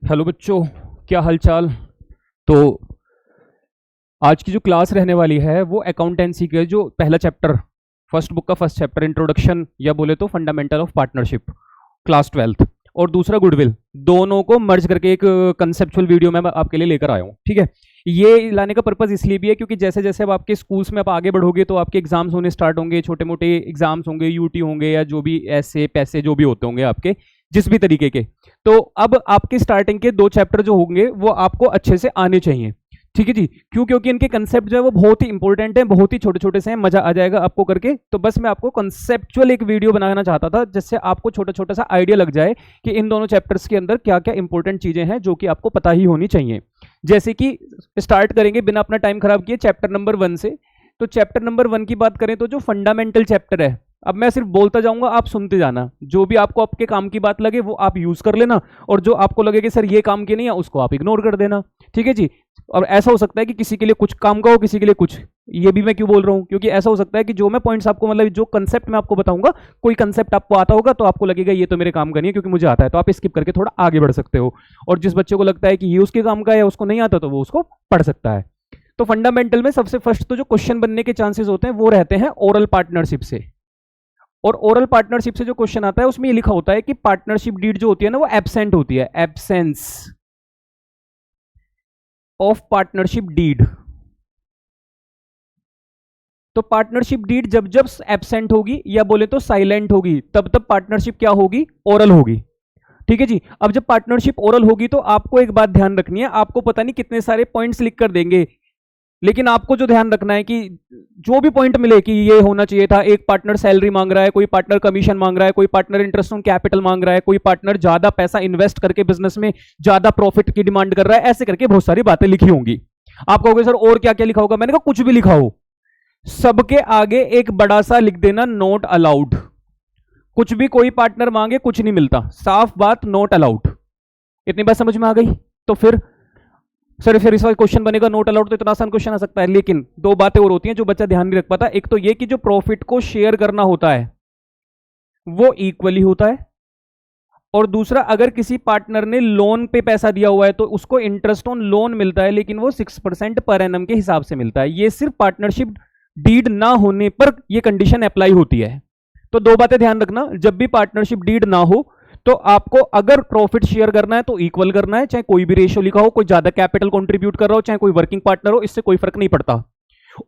Hello बच्चों, क्या हालचाल। तो आज की जो क्लास रहने वाली है वो अकाउंटेंसी के जो पहला चैप्टर, फर्स्ट बुक का फर्स्ट चैप्टर इंट्रोडक्शन या बोले तो fundamental of partnership, class 12th, और दूसरा गुडविल, दोनों को मर्ज करके एक कंसेप्चुअल वीडियो में मैं आपके लिए लेकर आया हूँ। ठीक है, ये लाने का पर्पज इसलिए भी है क्योंकि जैसे जैसे अब आपके स्कूल्स में आप आगे बढ़ोगे तो आपके एग्जाम्स होने स्टार्ट होंगे, छोटे मोटे एग्जाम्स होंगे, यूटी होंगे या जो भी ऐसे पैसे जो भी होते होंगे आपके जिस भी तरीके के। तो अब आपके स्टार्टिंग के 2 चैप्टर जो होंगे वो आपको अच्छे से आने चाहिए। ठीक है जी, क्यों? क्योंकि इनके कंसेप्ट जो है वो बहुत ही इंपॉर्टेंट है, बहुत ही छोटे छोटे से हैं, मजा आ जाएगा आपको करके। तो बस मैं आपको कंसेप्चुअल एक वीडियो बनाना चाहता था जिससे आपको छोटा छोटा सा आइडिया लग जाए कि इन दोनों चैप्टर्स के अंदर क्या क्या इंपॉर्टेंट चीजें हैं जो कि आपको पता ही होनी चाहिए। जैसे कि स्टार्ट करेंगे बिना अपना टाइम खराब किए चैप्टर नंबर 1 से। तो चैप्टर नंबर 1 की बात करें तो जो फंडामेंटल चैप्टर है, अब मैं सिर्फ बोलता जाऊंगा, आप सुनते जाना, जो भी आपको आपके काम की बात लगे वो आप यूज कर लेना, और जो आपको लगे कि सर ये काम की नहीं है उसको आप इग्नोर कर देना। ठीक है जी। और ऐसा हो सकता है कि किसी के लिए कुछ काम का हो, किसी के लिए कुछ। ये भी मैं क्यों बोल रहा हूं, क्योंकि ऐसा हो सकता है कि जो मैं पॉइंट्स आपको, मतलब जो कंसेप्ट मैं आपको बताऊंगा, कोई कंसेप्ट आपको आता होगा तो आपको लगेगा ये तो मेरे काम का नहीं है क्योंकि मुझे आता है, तो आप स्किप करके थोड़ा आगे बढ़ सकते हो। और जिस बच्चे को लगता है कि ये उसके काम का है, उसको नहीं आता, तो वो उसको पढ़ सकता है। तो फंडामेंटल में सबसे फर्स्ट तो जो क्वेश्चन बनने के चांसेस होते हैं वो रहते हैं ओरल पार्टनरशिप से। और ओरल पार्टनरशिप से जो क्वेश्चन आता है उसमें ये लिखा होता है कि पार्टनरशिप डीड जो होती है ना वो एब्सेंट होती है, एब्सेंस ऑफ पार्टनरशिप डीड। तो पार्टनरशिप डीड जब जब एब्सेंट होगी या बोले तो साइलेंट होगी, तब तब पार्टनरशिप क्या होगी? ओरल होगी। ठीक है जी। अब जब पार्टनरशिप ओरल होगी तो आपको एक बात ध्यान रखनी है, आपको पता नहीं कितने सारे पॉइंट्स लिख कर देंगे, लेकिन आपको जो ध्यान रखना है कि जो भी पॉइंट मिले कि ये होना चाहिए था, एक पार्टनर सैलरी मांग रहा है, कोई पार्टनर कमीशन मांग रहा है, कोई पार्टनर इंटरेस्ट ऑन कैपिटल मांग रहा है, कोई पार्टनर ज्यादा पैसा इन्वेस्ट करके बिजनेस में ज्यादा प्रॉफिट की डिमांड कर रहा है, ऐसे करके बहुत सारी बातें लिखी होंगी। आप कहोगे सर और क्या क्या लिखा होगा? मैंने कहा कुछ भी लिखा हो, सबके आगे एक बड़ा सा लिख देना नोट अलाउड। कुछ भी कोई पार्टनर मांगे कुछ नहीं मिलता, साफ बात, नोट अलाउड। इतनी बात समझ में आ गई? तो फिर फिर इस बार क्वेश्चन बनेगा नोट अलाउड, तो इतना आसान क्वेश्चन आ सकता है। लेकिन 2 बातें और होती हैं जो बच्चा ध्यान नहीं रख पाता। एक तो ये कि जो प्रॉफिट को शेयर करना होता है वो इक्वली होता है, और दूसरा अगर किसी पार्टनर ने लोन पे पैसा दिया हुआ है तो उसको इंटरेस्ट ऑन लोन मिलता है, लेकिन वो 6% पर एनम के हिसाब से मिलता है। ये सिर्फ पार्टनरशिप डीड ना होने पर ये कंडीशन अप्लाई होती है। तो 2 बातें ध्यान रखना, जब भी पार्टनरशिप डीड ना हो तो आपको अगर प्रॉफिट शेयर करना है तो इक्वल करना है, चाहे कोई भी रेशियो लिखा हो, कोई ज्यादा कैपिटल कंट्रीब्यूट कर रहा हो, चाहे कोई वर्किंग पार्टनर हो, इससे कोई फर्क नहीं पड़ता।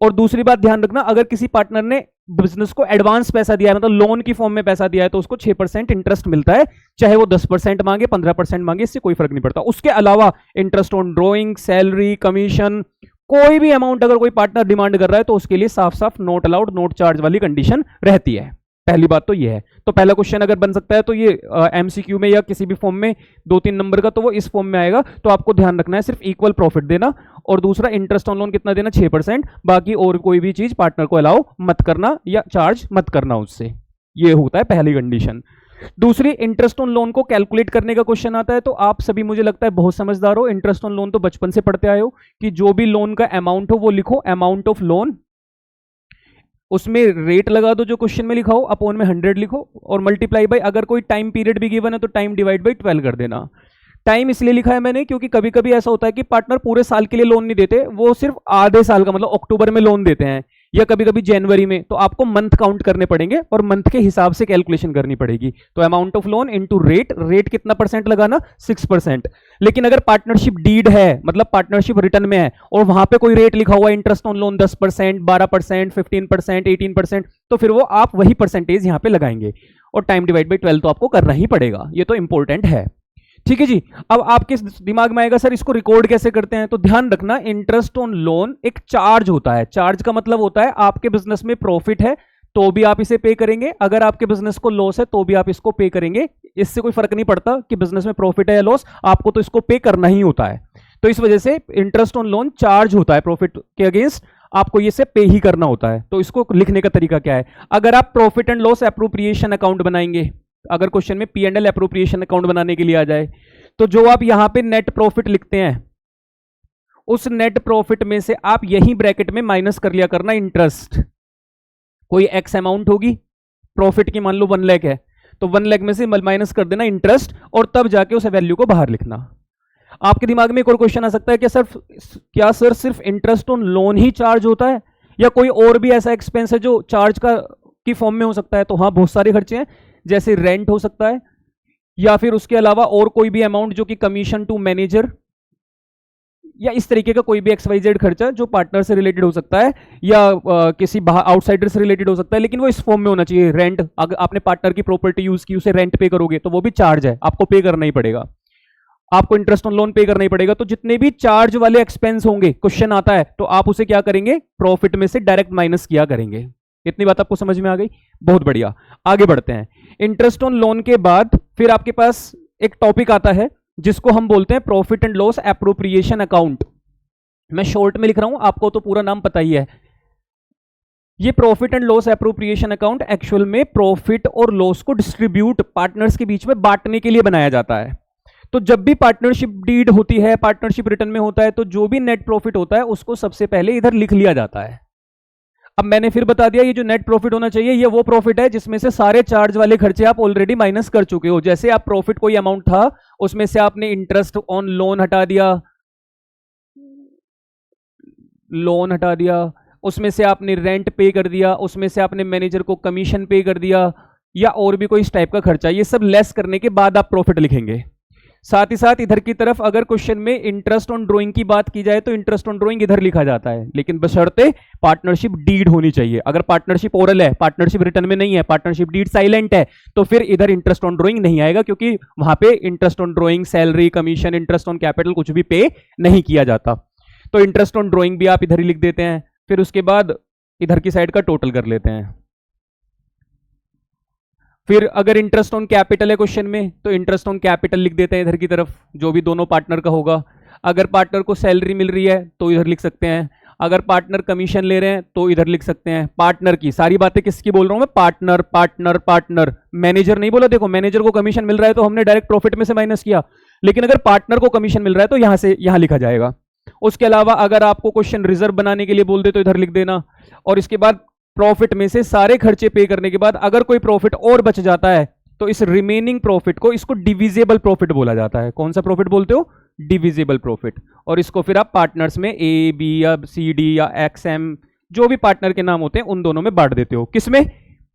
और दूसरी बात ध्यान रखना, अगर किसी पार्टनर ने बिजनेस को एडवांस पैसा दिया है, मतलब लोन की फॉर्म में पैसा दिया है, तो उसको 6% इंटरेस्ट मिलता है, चाहे वो 10% मांगे, 15% मांगे, इससे कोई फर्क नहीं पड़ता। उसके अलावा interest on drawing, salary, commission, कोई भी अमाउंट अगर कोई पार्टनर डिमांड कर रहा है तो उसके लिए साफ साफ नोट अलाउड, नोट चार्ज वाली कंडीशन रहती है। पहली बात तो ये है। तो पहला क्वेश्चन अगर बन सकता है तो ये एमसीक्यू में या किसी भी फॉर्म में 2-3 नंबर का, तो वो इस फॉर्म में आएगा। तो आपको ध्यान रखना है सिर्फ इक्वल प्रॉफिट देना, और दूसरा इंटरेस्ट ऑन लोन कितना देना? 6%। बाकी और कोई भी चीज पार्टनर को अलाउ मत करना या चार्ज मत करना उससे। ये होता है पहली कंडीशन। दूसरी, इंटरेस्ट ऑन लोन को कैलकुलेट करने का क्वेश्चन आता है, तो आप सभी मुझे लगता है बहुत समझदार हो, इंटरेस्ट ऑन लोन तो बचपन से पढ़ते आए हो कि जो भी लोन का अमाउंट हो वो लिखो, अमाउंट ऑफ लोन, उसमें रेट लगा दो जो क्वेश्चन में लिखा हो, अपॉन में 100 लिखो, और मल्टीप्लाई बाय, अगर कोई टाइम पीरियड भी गिवन है तो टाइम डिवाइड बाय 12 कर देना। टाइम इसलिए लिखा है मैंने क्योंकि कभी कभी ऐसा होता है कि पार्टनर पूरे साल के लिए लोन नहीं देते, वो सिर्फ आधे साल का, मतलब अक्टूबर में लोन देते हैं या कभी कभी जनवरी में, तो आपको मंथ काउंट करने पड़ेंगे और मंथ के हिसाब से कैलकुलेशन करनी पड़ेगी। तो amount of loan into rate, rate कितना परसेंट लगाना? 6%। लेकिन अगर पार्टनरशिप डीड है, मतलब पार्टनरशिप रिटर्न में है, और वहां पे कोई रेट लिखा हुआ है इंटरेस्ट ऑन लोन 10%, 12%, 15%, 18%, तो फिर वो आप वही परसेंटेज यहां पे लगाएंगे, और टाइम डिवाइड बाई 12 तो आपको करना ही पड़ेगा, ये तो इंपॉर्टेंट है। ठीक है जी। अब आपके दिमाग में आएगा सर इसको रिकॉर्ड कैसे करते हैं? तो ध्यान रखना, इंटरेस्ट ऑन लोन एक चार्ज होता है। चार्ज का मतलब होता है आपके बिजनेस में प्रॉफिट है तो भी आप इसे पे करेंगे, अगर आपके बिजनेस को लॉस है तो भी आप इसको पे करेंगे। इससे कोई फर्क नहीं पड़ता कि बिजनेस में प्रॉफिट है या लॉस, आपको तो इसको पे करना ही होता है। तो इस वजह से इंटरेस्ट ऑन लोन चार्ज होता है, प्रॉफिट के अगेंस्ट आपको ये से पे ही करना होता है। तो इसको लिखने का तरीका क्या है? अगर आप profit and loss appropriation account बनाएंगे, अगर क्वेश्चन में P&L एप्रोप्रिएशन अकाउंट बनाने के लिए आ जाए, तो जो आप यहां पे नेट प्रॉफिट लिखते हैं, उस नेट प्रॉफिट में से आप यही ब्रैकेट में माइनस कर लिया करना इंटरेस्ट। कोई एक्स अमाउंट होगी प्रॉफिट की, मान लो 1 लाख है, तो 1 लाख में से माइनस कर देना इंटरेस्ट, और तब जाके उस वैल्यू को बाहर लिखना। आपके दिमाग में एक और क्वेश्चन आ सकता है कि सर सिर्फ interest on loan he charge होता है या कोई और भी ऐसा एक्सपेंस है जो चार्ज का की फॉर्म में हो सकता है? तो हाँ, बहुत सारे खर्चे हैं, जैसे रेंट हो सकता है या फिर उसके अलावा और कोई भी अमाउंट जो कि कमीशन टू मैनेजर या इस तरीके का कोई भी XYZ खर्चा जो पार्टनर से रिलेटेड हो सकता है या किसी आउटसाइडर से रिलेटेड हो सकता है, लेकिन वो इस फॉर्म में होना चाहिए। रेंट, अगर आपने पार्टनर की प्रॉपर्टी यूज की, उसे रेंट पे करोगे तो वो भी चार्ज है, आपको पे करना ही पड़ेगा। आपको इंटरेस्ट ऑन लोन पे करना ही पड़ेगा। तो जितने भी चार्ज वाले एक्सपेंस होंगे, क्वेश्चन आता है तो आप उसे क्या करेंगे, प्रॉफिट में से डायरेक्ट माइनस किया करेंगे। इतनी बात आपको समझ में आ गई? बहुत बढ़िया, आगे बढ़ते हैं। इंटरेस्ट ऑन लोन के बाद फिर आपके पास एक टॉपिक आता है जिसको हम बोलते हैं profit and loss appropriation account. मैं शॉर्ट में लिख रहा हूं, आपको तो पूरा नाम पता ही है। ये profit and loss appropriation account actual में प्रॉफिट और लॉस को डिस्ट्रीब्यूट, पार्टनर्स के बीच में बांटने के लिए बनाया जाता है। तो जब भी पार्टनरशिप डीड होती है, पार्टनरशिप रिटर्न में होता है, तो जो भी नेट प्रॉफिट होता है उसको सबसे पहले इधर लिख लिया जाता है। अब मैंने फिर बता दिया, ये जो नेट प्रॉफिट होना चाहिए ये वो प्रॉफिट है जिसमें से सारे चार्ज वाले खर्चे आप ऑलरेडी माइनस कर चुके हो। जैसे आप प्रॉफिट कोई अमाउंट था, उसमें से आपने इंटरेस्ट ऑन लोन हटा दिया, उसमें से आपने रेंट पे कर दिया, उसमें से आपने मैनेजर को कमीशन पे कर दिया या और भी कोई इस टाइप का खर्चा, ये सब लेस करने के बाद आप प्रॉफिट लिखेंगे। साथ ही साथ इधर की तरफ अगर क्वेश्चन में इंटरेस्ट ऑन ड्राइंग की बात की जाए तो इंटरेस्ट ऑन ड्राइंग इधर लिखा जाता है, लेकिन बशर्ते पार्टनरशिप डीड होनी चाहिए। अगर पार्टनरशिप ओरल है, पार्टनरशिप रिटर्न में नहीं है, पार्टनरशिप डीड साइलेंट है, तो फिर इधर इंटरेस्ट ऑन ड्राइंग नहीं आएगा, क्योंकि वहां पे interest on drawing, salary, commission, interest on capital कुछ भी पे नहीं किया जाता। तो इंटरेस्ट ऑन ड्राइंग भी आप इधर ही लिख देते हैं। फिर उसके बाद इधर की साइड का टोटल कर लेते हैं। फिर अगर इंटरेस्ट ऑन कैपिटल है क्वेश्चन में तो इंटरेस्ट ऑन कैपिटल लिख देते हैं इधर की तरफ, जो भी दोनों पार्टनर का होगा। अगर पार्टनर को सैलरी मिल रही है तो इधर लिख सकते हैं, अगर पार्टनर कमीशन ले रहे हैं तो इधर लिख सकते हैं। पार्टनर की सारी बातें किसकी बोल रहा हूं मैं, पार्टनर पार्टनर पार्टनर, मैनेजर नहीं बोला। देखो, मैनेजर को कमीशन मिल रहा है तो हमने डायरेक्ट प्रॉफिट में से माइनस किया, लेकिन अगर पार्टनर को कमीशन मिल रहा है तो यहां से यहां लिखा जाएगा। उसके अलावा अगर आपको क्वेश्चन रिजर्व बनाने के लिए बोल दे तो इधर लिख देना। और इसके बाद प्रॉफिट में से सारे खर्चे पे करने के बाद अगर कोई प्रॉफिट और बच जाता है तो इस रिमेनिंग प्रॉफिट को, इसको डिविजिबल प्रॉफिट बोला जाता है। कौन सा प्रॉफिट बोलते हो, डिविजिबल प्रॉफिट। और इसको फिर आप पार्टनर्स में ए, बी या सी, डी या एक्स, एम, जो भी पार्टनर के नाम होते हैं उन दोनों में बांट देते हो। किसमें,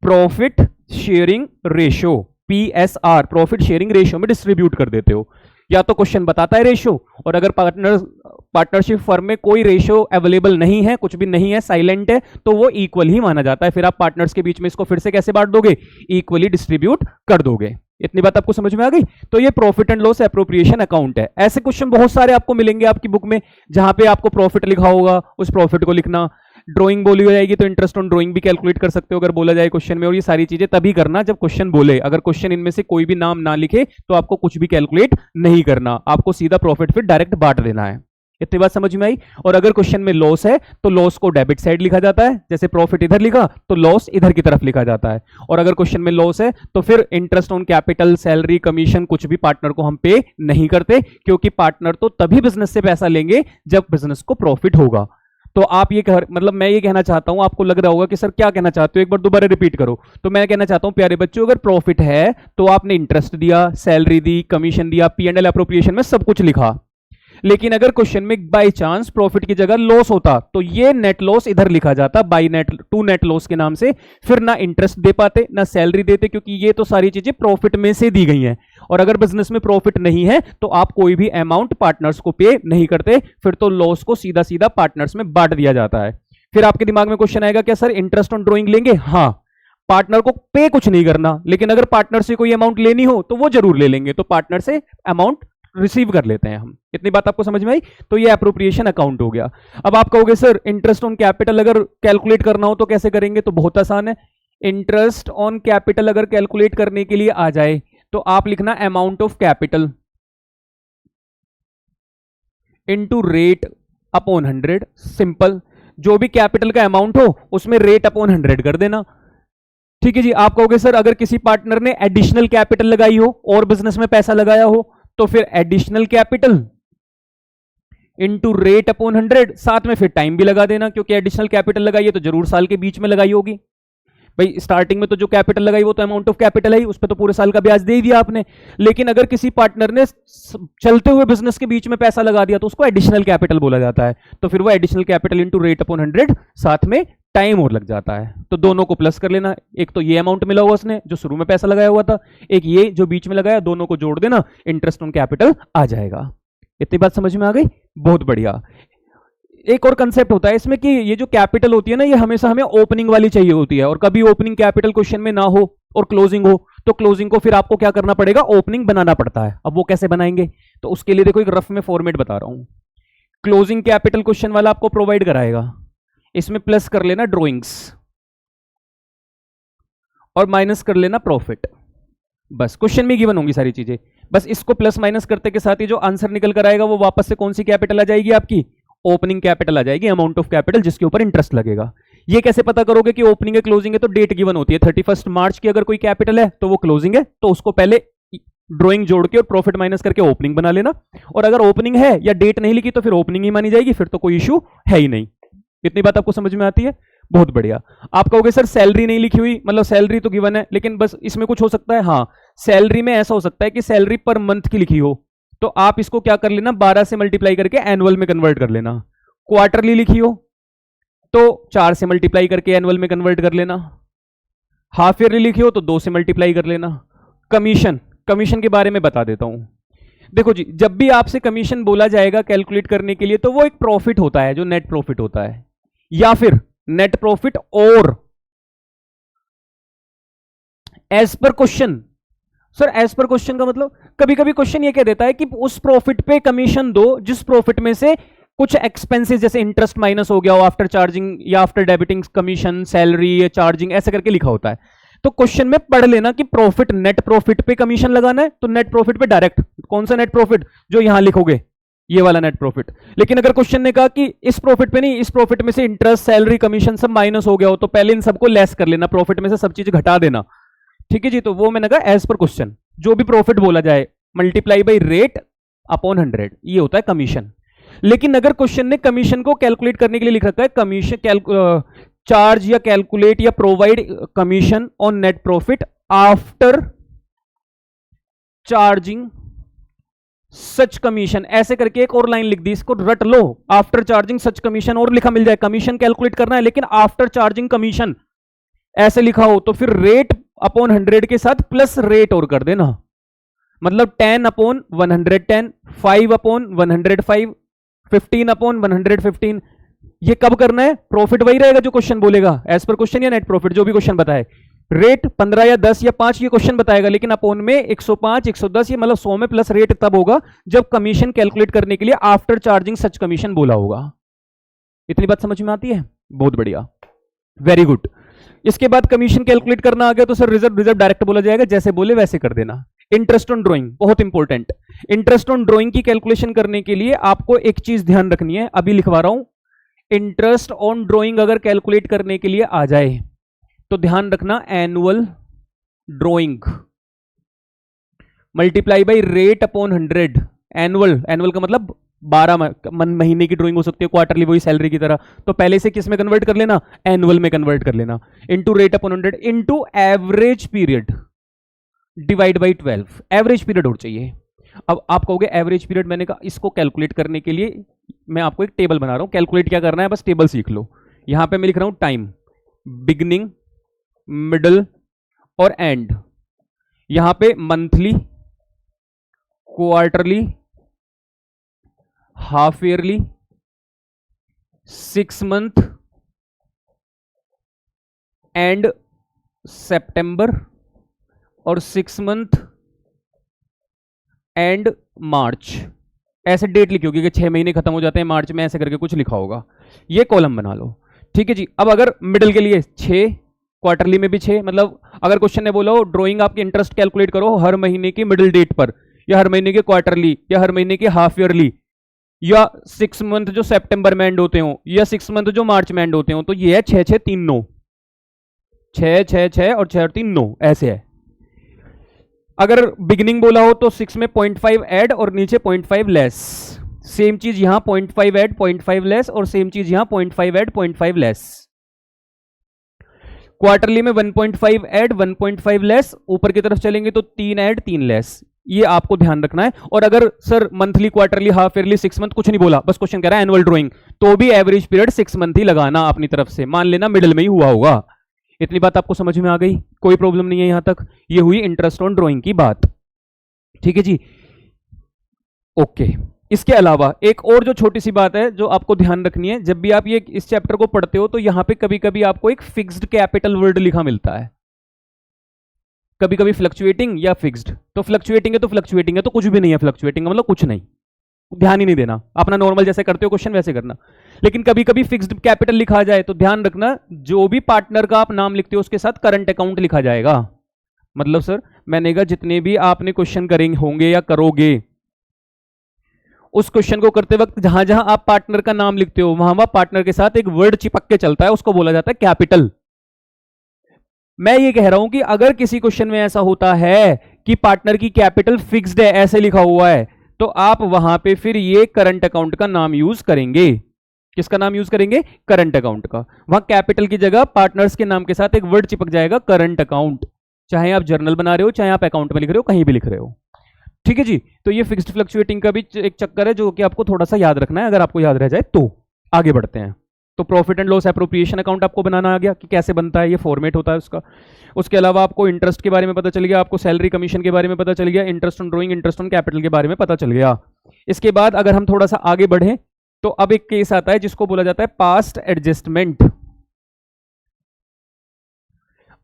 profit sharing ratio, PSR, profit sharing ratio में डिस्ट्रीब्यूट कर देते हो। या तो क्वेश्चन बताता है रेशियो, और अगर पार्टनरशिप फर्म में कोई रेशियो अवेलेबल नहीं है, कुछ भी नहीं है, साइलेंट है, तो वो इक्वल ही माना जाता है। फिर आप पार्टनर्स के बीच में इसको फिर से कैसे बांट दोगे, इक्वली डिस्ट्रीब्यूट कर दोगे। इतनी बात आपको समझ में आ गई? तो ये profit and loss appropriation account है। ऐसे क्वेश्चन बहुत सारे आपको मिलेंगे आपकी बुक में, जहां पे आपको प्रॉफिट लिखा होगा, उस प्रॉफिट को लिखना। ड्राइंग बोली हो जाएगी तो इंटरेस्ट ऑन ड्राइंग भी कैलकुलेट कर सकते हो अगर बोला जाए क्वेश्चन में। और ये सारी चीजें तभी करना जब क्वेश्चन बोले। अगर क्वेश्चन इनमें से कोई भी नाम ना लिखे तो आपको कुछ भी कैलकुलेट नहीं करना, आपको सीधा प्रॉफिट फिर डायरेक्ट बांट देना है। इतनी बात समझ में आई? और अगर क्वेश्चन में लॉस है तो लॉस को डेबिट साइड लिखा जाता है, जैसे प्रॉफिट इधर लिखा तो लॉस इधर की तरफ लिखा जाता है। और अगर क्वेश्चन में लॉस है तो फिर interest on capital, salary, commission कुछ भी पार्टनर को हम पे नहीं करते, क्योंकि पार्टनर तो तभी बिजनेस से पैसा लेंगे जब बिजनेस को प्रॉफिट होगा। तो आप ये मतलब मैं ये कहना चाहता हूं, आपको लग रहा होगा कि सर क्या कहना चाहते हो, एक बार दोबारा रिपीट करो। तो मैं कहना चाहता हूं प्यारे बच्चों, अगर प्रॉफिट है तो आपने इंटरेस्ट दिया, सैलरी दी, कमीशन दिया, P&L एप्रोप्रिएशन में सब कुछ लिखा। लेकिन अगर क्वेश्चन में बाय चांस प्रॉफिट की जगह लॉस होता तो ये नेट लॉस इधर लिखा जाता, by net to net loss के नाम से। फिर ना इंटरेस्ट दे पाते ना सैलरी देते, क्योंकि ये तो सारी चीजें प्रॉफिट में से दी गई हैं। और अगर बिजनेस में प्रॉफिट नहीं है तो आप कोई भी अमाउंट पार्टनर्स को पे नहीं करते, फिर तो लॉस को सीधा सीधा पार्टनर्स में बांट दिया जाता है। फिर आपके दिमाग में क्वेश्चन आएगा, क्या सर इंटरेस्ट ऑन ड्राइंग लेंगे? हाँ, पार्टनर को पे कुछ नहीं करना, लेकिन अगर पार्टनर से कोई अमाउंट लेनी हो तो वो जरूर ले लेंगे, तो पार्टनर से अमाउंट रिसीव कर लेते हैं हम। इतनी बात आपको समझ में आई? तो ये एप्रोप्रिएशन अकाउंट हो गया। अब आप कहोगे सर इंटरेस्ट ऑन कैपिटल अगर कैलकुलेट करना हो तो कैसे करेंगे? तो बहुत आसान है। इंटरेस्ट ऑन कैपिटल अगर कैलकुलेट करने के लिए आ जाए तो आप लिखना amount of capital into rate upon 100। Simple, जो भी कैपिटल का अमाउंट हो उसमें रेट अपॉन 100 कर देना। ठीक है जी। आप कहोगे सर अगर किसी पार्टनर ने एडिशनल कैपिटल लगाई हो और बिजनेस में पैसा लगाया हो तो फिर additional capital into rate upon 100, साथ में फिर टाइम भी लगा देना, क्योंकि एडिशनल कैपिटल लगाई है तो जरूर साल के बीच में लगाई होगी। भाई स्टार्टिंग में तो जो कैपिटल लगाई वो तो अमाउंट ऑफ कैपिटल है, उस पर तो पूरे साल का ब्याज दे ही दिया आपने। लेकिन अगर किसी पार्टनर ने चलते हुए बिजनेस के बीच में पैसा लगा दिया तो उसको एडिशनल कैपिटल बोला जाता है। तो फिर वो additional capital into rate upon 100, साथ में टाइम और लग जाता है। तो दोनों को प्लस कर लेना, एक तो ये अमाउंट मिला हुआ उसने जो शुरू में पैसा लगाया हुआ था, एक ये जो बीच में लगाया, दोनों को जोड़ देना, इंटरेस्ट ऑन कैपिटल आ जाएगा। इतनी बात समझ में आ गई? बहुत बढ़िया। एक और कंसेप्ट होता है इसमें कि ये जो कैपिटल होती है ना, ये हमेशा हमें ओपनिंग वाली चाहिए होती है, और कभी ओपनिंग कैपिटल क्वेश्चन में ना हो और क्लोजिंग हो तो क्लोजिंग को फिर आपको क्या करना पड़ेगा, ओपनिंग बनाना पड़ता है। अब वो कैसे बनाएंगे, तो उसके लिए देखो एक रफ में फॉर्मेट बता रहा हूं। क्लोजिंग कैपिटल क्वेश्चन वाला आपको प्रोवाइड कराएगा, इसमें प्लस कर लेना ड्रॉइंग्स और माइनस कर लेना प्रॉफिट। बस क्वेश्चन में गिवन होंगी सारी चीजें, बस इसको प्लस माइनस करते के साथ ही जो आंसर निकल कर आएगा वो वापस से कौन सी कैपिटल आ जाएगी, आपकी ओपनिंग कैपिटल आ जाएगी, अमाउंट ऑफ कैपिटल जिसके ऊपर इंटरेस्ट लगेगा। ये कैसे पता करोगे कि ओपनिंग है क्लोजिंग है, तो डेट गिवन होती है 31 मार्च की, अगर कोई कैपिटल है तो वो क्लोजिंग है, तो उसको पहले ड्राइंग जोड़ के और प्रॉफिट माइनस करके ओपनिंग बना लेना। और अगर ओपनिंग है या डेट नहीं लिखी तो फिर ओपनिंग ही मानी जाएगी, फिर तो कोई इशू है ही नहीं। इतनी बात आपको समझ में आती है? बहुत बढ़िया। आप कहोगे सर सैलरी नहीं लिखी हुई, मतलब सैलरी तो गिवन है लेकिन बस इसमें कुछ हो सकता है। हाँ, सैलरी में ऐसा हो सकता है कि सैलरी पर मंथ की लिखी हो, तो आप इसको क्या कर लेना, 12 से मल्टीप्लाई करके एनुअल में कन्वर्ट कर लेना। क्वार्टरली लिखी हो तो 4 से मल्टीप्लाई करके एनुअल में कन्वर्ट कर लेना। हाफ ईयरली लिखी हो तो 2 से मल्टीप्लाई कर लेना। कमीशन के बारे में बता देता हूं। देखो जी, जब भी आपसे कमीशन बोला जाएगा कैलकुलेट करने के लिए तो वो एक प्रॉफिट होता है जो नेट प्रॉफिट होता है, या फिर नेट प्रॉफिट और एज पर क्वेश्चन। सर एज पर क्वेश्चन का मतलब, कभी कभी क्वेश्चन ये कह देता है कि उस प्रॉफिट पे कमीशन दो जिस प्रॉफिट में से कुछ एक्सपेंसेस जैसे इंटरेस्ट माइनस हो गया हो आफ्टर चार्जिंग या आफ्टर डेबिटिंग कमीशन, सैलरी या चार्जिंग, ऐसे करके लिखा होता है। तो क्वेश्चन में पढ़ लेना कि प्रॉफिट, नेट प्रॉफिट पे कमीशन लगाना है तो नेट प्रॉफिट पे डायरेक्ट, कौन सा नेट प्रॉफिट, जो यहां लिखोगे ये वाला नेट प्रॉफिट। लेकिन अगर क्वेश्चन ने कहा कि इस प्रॉफिट पे नहीं, इस प्रॉफिट में से इंटरेस्ट, सैलरी, कमीशन सब माइनस हो गया हो, तो पहले इन सबको लेस कर लेना, प्रॉफिट में से सब चीज घटा देना। ठीक है जी, तो वो मैंने कहा एज पर क्वेश्चन जो भी प्रॉफिट बोला जाए मल्टीप्लाई बाई रेट अपॉन 100, ये होता है कमीशन। लेकिन अगर क्वेश्चन ने कमीशन को कैलकुलेट करने के लिए लिख रखा है कमीशन चार्ज या कैलकुलेट या provide commission on net profit after charging such commission, ऐसे करके एक और लाइन लिख दी, इसको रट लो, आफ्टर चार्जिंग सच कमीशन और लिखा मिल जाए। कमीशन कैलकुलेट करना है लेकिन आफ्टर चार्जिंग कमीशन ऐसे लिखा हो तो फिर रेट अपॉन 100 के साथ प्लस रेट और कर देना, मतलब 10 अपॉन 110, 5 अपॉन 105, 15 अपॉन 115। ये कब करना है, प्रॉफिट वही रहेगा जो क्वेश्चन बोलेगा, एज पर क्वेश्चन या नेट प्रॉफिट जो भी क्वेश्चन बताए। रेट 15 या 10 या 5 ये क्वेश्चन बताएगा, लेकिन अपॉन में 105, 110, ये मतलब 100 में प्लस रेट तब होगा जब कमीशन कैलकुलेट करने के लिए आफ्टर चार्जिंग सच कमीशन बोला होगा। इतनी बात समझ में आती है? बहुत बढ़िया, वेरी गुड। इसके बाद कमीशन कैलकुलेट करना आ गया तो सर रिजर्व डायरेक्ट बोला जाएगा, जैसे बोले वैसे कर देना। इंटरेस्ट ऑन ड्राइंग बहुत इंपॉर्टेंट। इंटरेस्ट ऑन ड्राइंग की कैलकुलेशन करने के लिए आपको एक चीज ध्यान रखनी है, अभी लिखवा रहा हूं। इंटरेस्ट ऑन ड्राइंग अगर कैलकुलेट करने के लिए आ जाए तो ध्यान रखना annual drawing multiply by rate upon 100। Annual का मतलब 12 महीने की ड्राइंग हो सकती है, क्वार्टरली वही सैलरी की तरह, तो पहले से किस में कन्वर्ट कर लेना, एनुअल में कन्वर्ट कर लेना, into rate upon 100 into average period divide by 12। Average period और चाहिए। अब आप कहोगे एवरेज पीरियड, मैंने कहा इसको कैलकुलेट करने के लिए मैं आपको एक टेबल बना रहा हूं, कैलकुलेट क्या करना है बस टेबल सीख लो। यहां पे मैं लिख रहा हूं टाइम, बिगनिंग, मिडल और एंड। यहां पे monthly, quarterly, half yearly, 6 month end सितंबर, और 6 मंथ एंड मार्च, ऐसे डेट लिखी होगी कि 6 महीने खत्म हो जाते हैं मार्च में, ऐसे करके कुछ लिखा होगा। ये कॉलम बना लो। ठीक है जी। अब अगर मिडिल के लिए 6, क्वार्टरली में भी 6, मतलब अगर क्वेश्चन ने बोला हो ड्राइंग आपकी इंटरेस्ट कैलकुलेट करो हर महीने की मिडिल डेट पर, या हर महीने के क्वार्टरली, या हर महीने के हाफ ईयरली, या 6 मंथ जो सितंबर में एंड होते हो, या 6 मंथ जो मार्च में एंड होते हो, तो ये है 6 6 3 9, 6 6 6 और 6 और 3 9, ऐसे है। अगर बिगिनिंग बोला हो तो 6 में 0.5 ऐड और नीचे 0.5 लेस, सेम चीज यहां 0.5 ऐड 0.5 लेस, और सेम चीज यहां 0.5 ऐड 0.5 लेस। क्वार्टरली में 1.5 ऐड 1.5 लेस, ऊपर की तरफ चलेंगे तो 3 ऐड 3 लेस, ये आपको ध्यान रखना है। और अगर sir monthly, quarterly, half yearly, 6 month कुछ नहीं बोला, बस क्वेश्चन कह रहा है एनुअल ड्राइंग, तो भी एवरेज पीरियड 6 मंथ ही लगाना अपनी तरफ से, मान लेना मिडिल में ही हुआ होगा। इतनी बात आपको समझ में आ गई, कोई प्रॉब्लम नहीं है यहां तक। ये हुई इंटरेस्ट ऑन ड्राइंग की बात, ठीक है जी, ओके। इसके अलावा एक और जो छोटी सी बात है जो आपको ध्यान रखनी है, जब भी आप ये इस चैप्टर को पढ़ते हो तो यहां पे कभी कभी आपको एक फिक्स्ड कैपिटल वर्ड लिखा मिलता है, कभी कभी फ्लक्चुएटिंग या फिक्स्ड। तो फ्लक्चुएटिंग है तो फ्लक्चुएटिंग है, तो कुछ भी नहीं है, फ्लक्चुएटिंग मतलब कुछ नहीं, ध्यान ही नहीं देना, अपना नॉर्मल जैसे करते हो क्वेश्चन वैसे करना। लेकिन कभी कभी फिक्स्ड कैपिटल लिखा जाए तो ध्यान रखना, जो भी पार्टनर का आप नाम लिखते हो उसके साथ करंट अकाउंट लिखा जाएगा। मतलब सर मैंने कहा जितने भी आपने क्वेश्चन करेंगे होंगे या करोगे, उस क्वेश्चन को करते वक्त जहां जहां आप पार्टनर का नाम लिखते हो वहां वहां पार्टनर के साथ एक वर्ड चिपक के चलता है, उसको बोला जाता है कैपिटल। मैं ये कह रहा हूं कि अगर किसी क्वेश्चन में ऐसा होता है कि पार्टनर की कैपिटल फिक्स्ड है, ऐसे लिखा हुआ है, तो आप वहां पे फिर ये करंट अकाउंट का नाम यूज करेंगे। किसका नाम यूज करेंगे? करंट अकाउंट का। वहां कैपिटल की जगह पार्टनर्स के नाम के साथ एक वर्ड चिपक जाएगा, करंट अकाउंट, चाहे आप जर्नल बना रहे हो चाहे आप अकाउंट में लिख रहे हो, कहीं भी लिख रहे हो, ठीक है जी। तो ये फिक्स्ड फ्लक्चुएटिंग का भी एक चक्कर है जो कि आपको थोड़ा सा याद रखना है, अगर आपको याद रह जाए तो। आगे बढ़ते हैं, तो profit and loss appropriation account आपको बनाना आ गया कि कैसे बनता है, ये फॉर्मेट होता है उसका। उसके अलावा आपको इंटरेस्ट के बारे में पता चल गया, आपको सैलरी कमीशन के बारे में पता चल गया, interest on drawing, interest on capital के बारे में पता चल गया। इसके बाद अगर हम थोड़ा सा आगे बढ़े तो अब एक केस आता है जिसको बोला जाता है पास्ट एडजस्टमेंट।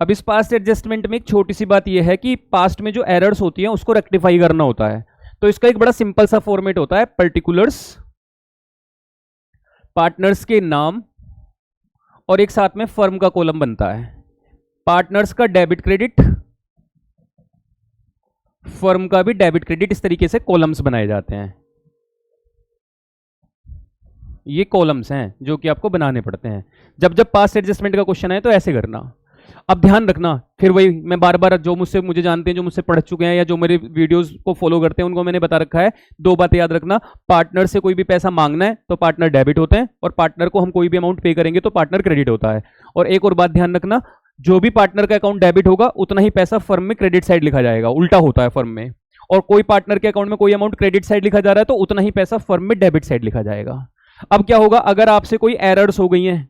अब इस पास्ट एडजस्टमेंट में एक छोटी सी बात यह है कि पास्ट में जो एरर्स होती हैं उसको रेक्टिफाई करना होता है। तो इसका एक बड़ा सिंपल सा फॉर्मेट होता है, पर्टिकुलर्स, पार्टनर्स के नाम और एक साथ में फर्म का कॉलम बनता है। पार्टनर्स का डेबिट क्रेडिट, फर्म का भी डेबिट क्रेडिट, इस तरीके से कॉलम्स बनाए जाते हैं। ये कॉलम्स हैं जो कि आपको बनाने पड़ते हैं। जब जब पास्ट एडजस्टमेंट का क्वेश्चन है तो ऐसे करना। अब ध्यान रखना, फिर वही मैं बार बार, जो मुझे जानते हैं, जो मुझसे पढ़ चुके हैं या जो मेरे वीडियोस को फॉलो करते हैं, उनको मैंने बता रखा है, दो बातें याद रखना। पार्टनर से कोई भी पैसा मांगना है तो पार्टनर डेबिट होते हैं, और पार्टनर को हम कोई भी अमाउंट पे करेंगे तो पार्टनर क्रेडिट होता है। और एक और बात ध्यान रखना, जो भी पार्टनर का अकाउंट डेबिट होगा उतना ही पैसा फर्म में क्रेडिट साइड लिखा जाएगा, उल्टा होता है फर्म में। और कोई पार्टनर के अकाउंट में कोई अमाउंट क्रेडिट साइड लिखा जा रहा है तो उतना ही पैसा फर्म में डेबिट साइड लिखा जाएगा। अब क्या होगा, अगर आपसे कोई एरर्स हो गई हैं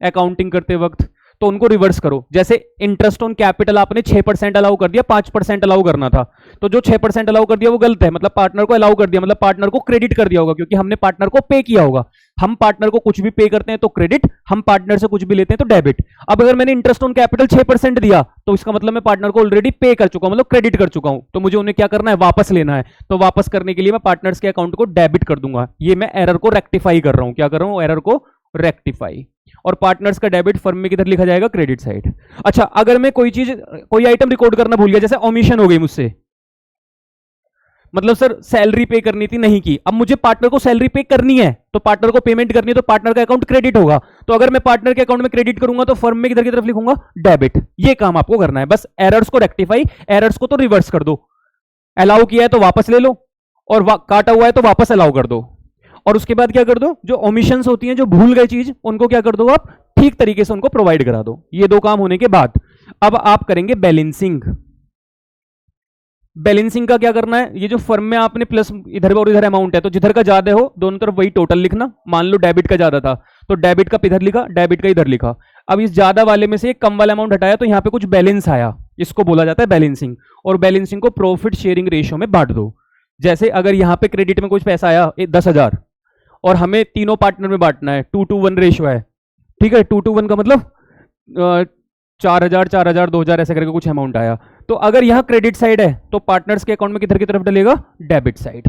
अकाउंटिंग करते वक्त तो उनको रिवर्स करो। जैसे इंटरेस्ट ऑन कैपिटल आपने 6% अलाउ कर दिया, 5% अलाउ करना था, तो जो 6% अलाउ कर दिया वो गलत है, मतलब पार्टनर को अलाउ कर दिया, मतलब पार्टनर को क्रेडिट कर दिया होगा, क्योंकि हमने पार्टनर को पे किया होगा। हम पार्टनर को कुछ भी पे करते हैं तो क्रेडिट, हम पार्टनर से कुछ भी लेते हैं तो डेबिट। अब अगर मैंने इंटरेस्ट ऑन कैपिटल 6% दिया तो इसका मतलब मैं पार्टनर को ऑलरेडी पे कर चुका हूं, मतलब क्रेडिट कर चुका हूं, तो मुझे उन्हें क्या करना है, वापस लेना है। तो वापस करने के लिए मैं पार्टनर्स के अकाउंट को डेबिट कर दूंगा। ये मैं एरर को रेक्टिफाई कर रहा हूं, क्या कर रहा हूं, एरर को रेक्टिफाई। और पार्टनर्स का डेबिट फर्म में किधर लिखा जाएगा, क्रेडिट साइड। अच्छा, अगर मैं कोई आइटम रिकॉर्ड करना भूल गया, जैसे ओमिशन हो गई मुझसे, मतलब सर सैलरी पे करनी थी नहीं की, अब मुझे पार्टनर को सैलरी पे करनी है तो पार्टनर को पेमेंट करनी है, तो पार्टनर का अकाउंट क्रेडिट होगा। तो अगर मैं पार्टनर के अकाउंट में क्रेडिट करूंगा तो फर्म में किधर की तरफ लिखूंगा, डेबिट। ये काम आपको करना है, बस एरर्स को रेक्टिफाई, एरर्स को तो रिवर्स कर दो, अलाउ किया है तो वापस ले लो, और काटा हुआ है तो वापस अलाउ कर दो। और उसके बाद क्या कर दो, जो ओमिशंस होती हैं, जो भूल गए चीज, उनको क्या कर दो, आप ठीक तरीके से उनको प्रोवाइड करा दो। ये दो काम होने के बाद अब आप करेंगे बैलेंसिंग। बैलेंसिंग का क्या करना है, ये जो फर्म में आपने प्लस इधर और इधर अमाउंट है, तो जिधर का ज्यादा हो दोनों तरफ वही टोटल लिखना। मान लो डेबिट का ज्यादा था तो डेबिट का इधर लिखा, डेबिट का इधर लिखा। अब इस ज्यादा वाले में से एक कम वाला अमाउंट हटाया तो यहां पे कुछ बैलेंस आया, इसको बोला जाता है बैलेंसिंग। और बैलेंसिंग को प्रॉफिट शेयरिंग रेशियो में बांट दो। जैसे अगर यहां पे क्रेडिट में कुछ पैसा आया 10,000 और हमें तीनों पार्टनर में बांटना है, 2:1 रेशियो है, ठीक है। 2:1 का मतलब 4,000 4,000 2,000 ऐसे करके कुछ अमाउंट आया। तो अगर यहां क्रेडिट साइड है तो पार्टनर्स के अकाउंट में किधर की तरफ डलेगा, डेबिट साइड।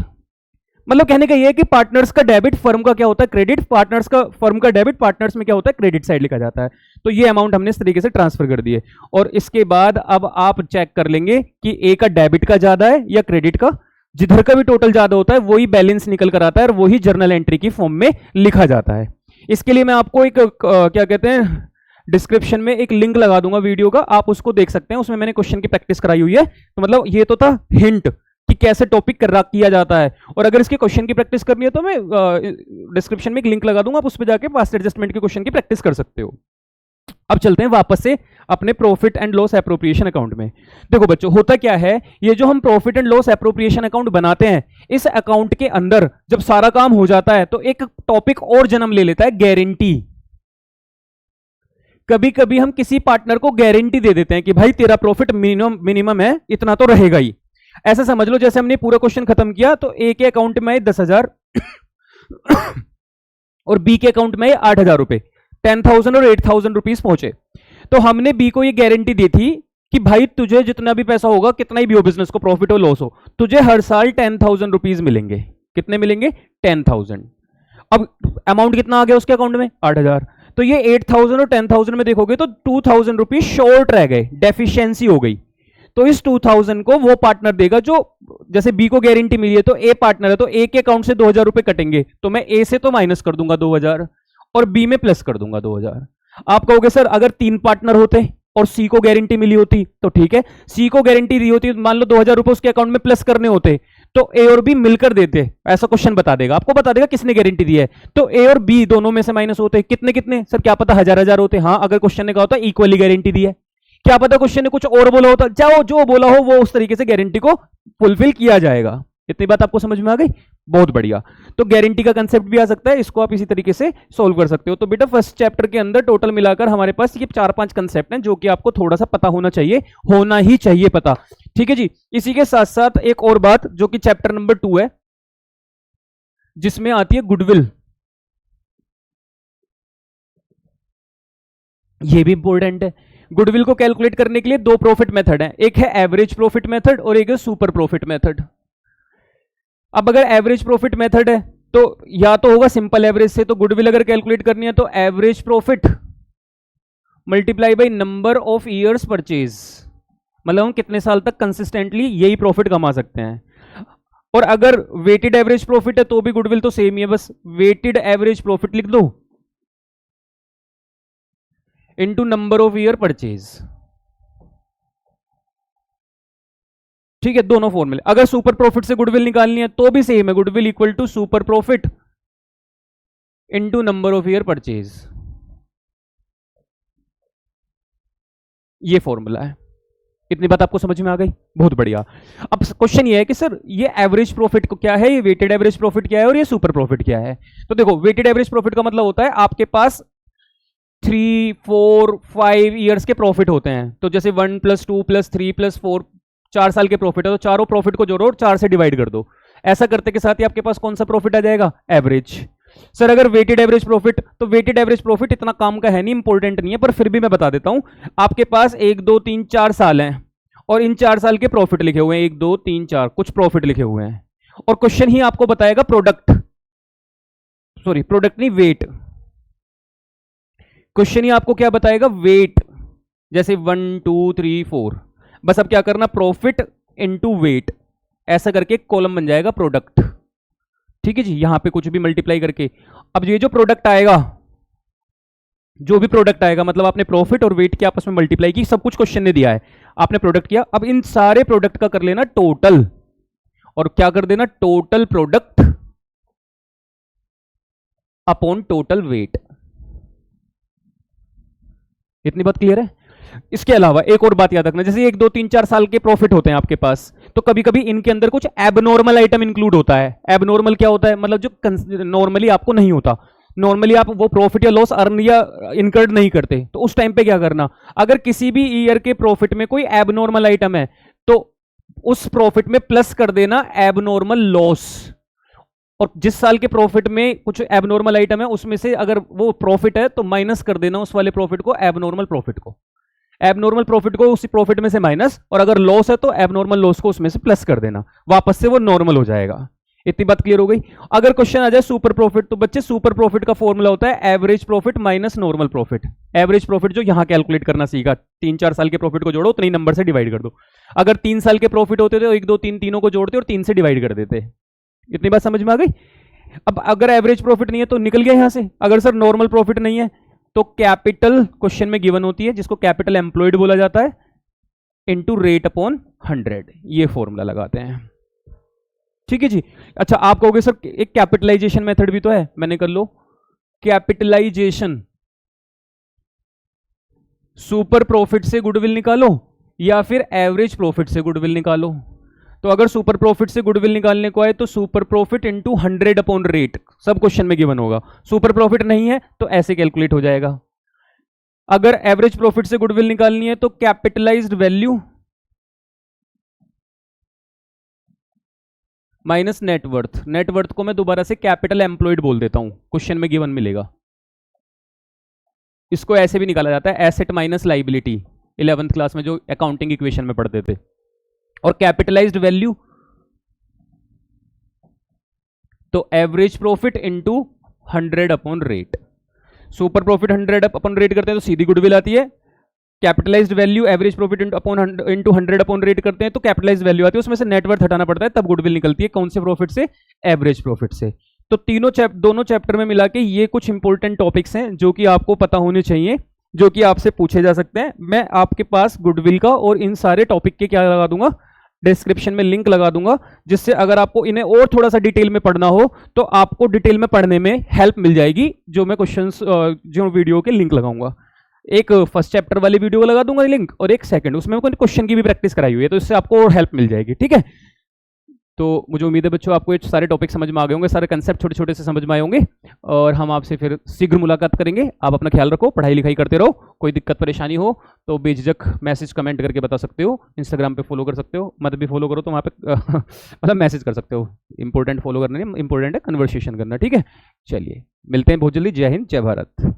मतलब कहने का यह है कि पार्टनर्स का डेबिट, फर्म का क्या होता है, क्रेडिट, पार्टनर्स का, फर्म का डेबिट, पार्टनर्स में क्या होता है, क्रेडिट साइड लिखा जाता है। तो ये अमाउंट हमने इस तरीके से ट्रांसफर कर दिए। और इसके बाद अब आप चेक कर लेंगे कि ए का डेबिट का ज्यादा है या क्रेडिट का। जिधर का भी टोटल ज्यादा होता है वही बैलेंस निकल कर आता है और वही जर्नल एंट्री की फॉर्म में लिखा जाता है। इसके लिए मैं आपको एक क्या कहते हैं, डिस्क्रिप्शन में एक लिंक लगा दूंगा वीडियो का, आप उसको देख सकते हैं। उसमें मैंने क्वेश्चन की प्रैक्टिस कराई हुई है। तो मतलब ये तो था हिंट कि कैसे टॉपिक किया जाता है। और अगर इसके क्वेश्चन की प्रैक्टिस करनी है तो मैं डिस्क्रिप्शन में एक लिंक लगा दूंगा, आप उस पर जाके पास्ट एडजस्टमेंट के क्वेश्चन की प्रैक्टिस कर सकते हो। अब चलते हैं वापस से अपने profit and loss appropriation account में। देखो बच्चों, होता क्या है, ये जो हम profit and loss appropriation account बनाते हैं, इस अकाउंट के अंदर जब सारा काम हो जाता है तो एक टॉपिक और जन्म ले लेता है, गारंटी। कभी कभी हम किसी पार्टनर को गारंटी दे देते हैं कि भाई तेरा प्रॉफिट मिनिमम है, इतना तो रहेगा ही। ऐसा समझ लो जैसे हमने पूरा क्वेश्चन खत्म किया तो ए के अकाउंट में 10,000 और बी के अकाउंट में 8,000 रुपए, 10,000 और 8,000 रुपीज पहुंचे। तो हमने बी को ये गारंटी दी थी कि भाई तुझे जितना भी पैसा होगा, कितना ही भी हो बिजनेस को, प्रॉफिट हो लॉस हो, तुझे हर साल 10,000 रुपीज मिलेंगे। कितने मिलेंगे? 10,000। अब अमाउंट कितना आ गया उसके अकाउंट में? 8,000। तो ये 8,000 और 10,000 में देखोगे तो 2,000 रुपीज शॉर्ट रह गए, डेफिशिएंसी हो गई। तो इस 2,000 को वो पार्टनर देगा जो, जैसे बी को गारंटी मिली है तो ए पार्टनर है, तो ए के अकाउंट से 2,000 रुपए कटेंगे, तो मैं ए से तो माइनस कर दूंगा 2,000 और बी में प्लस कर दूंगा 2,000। आप कहोगे सर अगर 3 पार्टनर होते और सी को गारंटी मिली होती तो ठीक है, सी को गारंटी दी होती, मान लो 2,000 रुपए उसके अकाउंट में प्लस करने होते तो ए और बी मिलकर देते, ऐसा क्वेश्चन बता देगा, आपको बता देगा किसने गारंटी दी है। तो ए और बी दोनों में से माइनस होते, कितने कितने सर, क्या पता 1,000 होते। हाँ, अगर क्वेश्चन ने कहा होता इक्वली गारंटी दी है, क्या पता क्वेश्चन ने कुछ और बोला होता, चाहो जो बोला हो वो उस तरीके से गारंटी को फुलफिल किया जाएगा। इतनी बात आपको समझ में आ गई? बहुत बढ़िया। तो गारंटी का कंसेप्ट भी आ सकता है, इसको आप इसी तरीके से सॉल्व कर सकते हो। तो बेटा फर्स्ट चैप्टर के अंदर टोटल मिलाकर हमारे पास ये 4-5 कंसेप्ट हैं जो कि आपको थोड़ा सा पता होना चाहिए, होना ही चाहिए पता। ठीक है जी। इसी के साथ साथ एक और बात जो कि चैप्टर नंबर 2 है, जिसमें आती है गुडविल। ये भी इंपॉर्टेंट है। गुडविल को कैलकुलेट करने के लिए 2 प्रॉफिट मेथड है, एक है एवरेज प्रॉफिट मेथड और एक है सुपर प्रॉफिट मेथड। अब अगर एवरेज प्रॉफिट मेथड है तो या तो होगा सिंपल एवरेज से, तो गुडविल अगर कैलकुलेट करनी है तो average profit multiply by number of years purchase, मतलब हम कितने साल तक कंसिस्टेंटली यही प्रॉफिट कमा सकते हैं। और अगर वेटेड एवरेज प्रॉफिट है तो भी गुडविल तो सेम ही है, बस वेटेड एवरेज प्रॉफिट लिख दो into number of year purchase. ठीक है, दोनों फॉर्मूले। अगर सुपर प्रॉफिट से गुडविल निकालनी है तो भी सेम है, goodwill equal to super profit into number of year purchase, ये फॉर्मूला है। इतनी बात आपको समझ में आ गई? बहुत बढ़िया। अब क्वेश्चन ये है कि सर ये एवरेज प्रॉफिट को क्या है, ये वेटेड एवरेज प्रॉफिट क्या है और ये सुपर प्रॉफिट क्या है। तो देखो, वेटेड एवरेज प्रॉफिट का मतलब होता है आपके पास 3, 4, 5 ईयर्स के प्रॉफिट होते हैं। तो जैसे 1 + 2 + 3 + 4, 4 साल के प्रॉफिट है, तो चारों प्रॉफिट को जोड़ो और 4 से डिवाइड कर दो। ऐसा करते के साथ ही आपके पास कौन सा प्रॉफिट आ जाएगा? एवरेज। सर अगर वेटेड एवरेज प्रॉफिट, तो वेटेड एवरेज प्रॉफिट इतना काम का है नहीं, इंपॉर्टेंट नहीं है, पर फिर भी मैं बता देता हूं। आपके पास 1, 2, 3, 4 साल हैं और इन 4 साल के प्रॉफिट लिखे हुए हैं, 1, 2, 3, 4 कुछ प्रॉफिट लिखे हुए हैं, और क्वेश्चन ही आपको बताएगा प्रोडक्ट, सॉरी प्रोडक्ट नहीं, वेट। क्वेश्चन ही आपको क्या बताएगा? वेट। जैसे 1, 2, 3, 4, बस अब क्या करना, प्रॉफिट इनटू वेट, ऐसा करके कॉलम बन जाएगा प्रोडक्ट। ठीक है जी, यहां पे कुछ भी मल्टीप्लाई करके, अब ये जो प्रोडक्ट आएगा, जो भी प्रोडक्ट आएगा, मतलब आपने प्रॉफिट और वेट की आपस में मल्टीप्लाई की, सब कुछ क्वेश्चन ने दिया है, आपने प्रोडक्ट किया। अब इन सारे प्रोडक्ट का कर लेना टोटल, और क्या कर देना, total product upon total weight. इतनी बात क्लियर है? इसके अलावा एक और बात याद रखना, जैसे 1, 2, 3, 4 साल के प्रॉफिट होते हैं आपके पास, तो कभी कभी इनके अंदर कुछ एबनॉर्मल आइटम इंक्लूड होता है। एबनॉर्मल क्या होता है? मतलब जो नॉर्मली आपको नहीं होता, नॉर्मली आप वो प्रॉफिट या लॉस अर्न या इनकर्ड नहीं करते, तो उस टाइम पे क्या करना, अगर किसी भी ईयर के प्रॉफिट में कोई एबनॉर्मल आइटम है तो उस प्रॉफिट में प्लस कर देना एबनॉर्मल लॉस। और जिस साल के प्रॉफिट में कुछ एबनॉर्मल आइटम है उसमें से अगर वो प्रॉफिट है तो माइनस कर देना उस वाले प्रॉफिट को, एबनॉर्मल प्रॉफिट को, एबनॉर्मल प्रॉफिट को उसी प्रॉफिट में से माइनस, और अगर लॉस है तो एबनॉर्मल लॉस को उसमें से प्लस कर देना, वापस से वो नॉर्मल हो जाएगा। इतनी बात क्लियर हो गई? अगर क्वेश्चन आ जाए सुपर प्रॉफिट, तो बच्चे सुपर प्रॉफिट का फॉर्मूला होता है average profit minus normal profit. Average profit जो यहां कैलकुलेट करना सीखा, 3, 4 साल के प्रॉफिट को जोड़ो, उतने नंबर से डिवाइड कर दो। अगर 3 साल के प्रॉफिट होते थे तो 1, 2, 3 तीनों को जोड़ते और 3 से डिवाइड कर देते। इतनी बात समझ में आ गई? अब अगर एवरेज प्रॉफिट नहीं है तो निकल गया यहां से। अगर सर नॉर्मल प्रॉफिट नहीं है तो कैपिटल क्वेश्चन में गिवन होती है, जिसको कैपिटल एम्प्लॉयड बोला जाता है, इनटू रेट अपॉन 100, ये फॉर्मूला लगाते हैं। ठीक है जी। अच्छा, आप कहोगे सर एक कैपिटलाइजेशन मेथड भी तो है, मैंने कर लो कैपिटलाइजेशन। सुपर प्रॉफिट से गुडविल निकालो या फिर एवरेज प्रॉफिट से गुडविल निकालो। तो अगर सुपर प्रॉफिट से गुडविल निकालने को आए तो super profit into 100 upon rate, सब क्वेश्चन में गिवन होगा। सुपर प्रॉफिट नहीं है तो ऐसे कैलकुलेट हो जाएगा। अगर एवरेज प्रॉफिट से गुडविल निकालनी है तो capitalised value minus net worth. Net worth को मैं दोबारा से कैपिटल एम्प्लॉयड बोल देता हूं, क्वेश्चन में गिवन मिलेगा। इसको ऐसे भी निकाला जाता है, asset minus liability, 11th class में जो अकाउंटिंग इक्वेशन में पढ़ते थे। और कैपिटलाइज्ड वैल्यू तो average profit into 100 upon rate. Super profit 100 upon rate करते हैं तो सीधी गुडविल आती है। Capitalised value average profit into 100 upon rate करते हैं तो कैपिटलाइज्ड वैल्यू आती है, उसमें से नेटवर्थ हटाना पड़ता है, तब गुडविल निकलती है। कौन से प्रॉफिट से? एवरेज प्रॉफिट से। तो दोनों चैप्टर में मिला के ये कुछ इंपॉर्टेंट टॉपिक्स हैं जो कि आपको पता होने चाहिए, जो कि आपसे पूछे जा सकते हैं। मैं आपके पास गुडविल का और इन सारे टॉपिक के क्या लगा दूंगा, डिस्क्रिप्शन में लिंक लगा दूंगा, जिससे अगर आपको इन्हें और थोड़ा सा डिटेल में पढ़ना हो तो आपको डिटेल में पढ़ने में हेल्प मिल जाएगी। जो मैं क्वेश्चंस जो वीडियो के लिंक लगाऊंगा, एक फर्स्ट चैप्टर वाली वीडियो को लगा दूंगा लिंक और एक सेकंड, उसमें क्वेश्चन की भी प्रैक्टिस कराई हुई है, तो इससे आपको और हेल्प मिल जाएगी। ठीक है, तो मुझे उम्मीद है बच्चों आपको ये सारे टॉपिक समझ में आ गए होंगे, सारे कंसेप्ट छोटे छोटे से समझ में आए होंगे, और हम आपसे फिर शीघ्र मुलाकात करेंगे। आप अपना ख्याल रखो, पढ़ाई लिखाई करते रहो। कोई दिक्कत परेशानी हो तो बेझिझक मैसेज कमेंट करके बता सकते हो, इंस्टाग्राम पे फॉलो कर सकते हो, मत भी फॉलो करो तो वहाँ पे मतलब मैसेज कर सकते हो। इंपॉर्टेंट फॉलो करना नहीं, इंपॉर्टेंट है कन्वर्सेशन करना। ठीक है, चलिए मिलते हैं बहुत जल्दी। जय हिंद, जय भारत।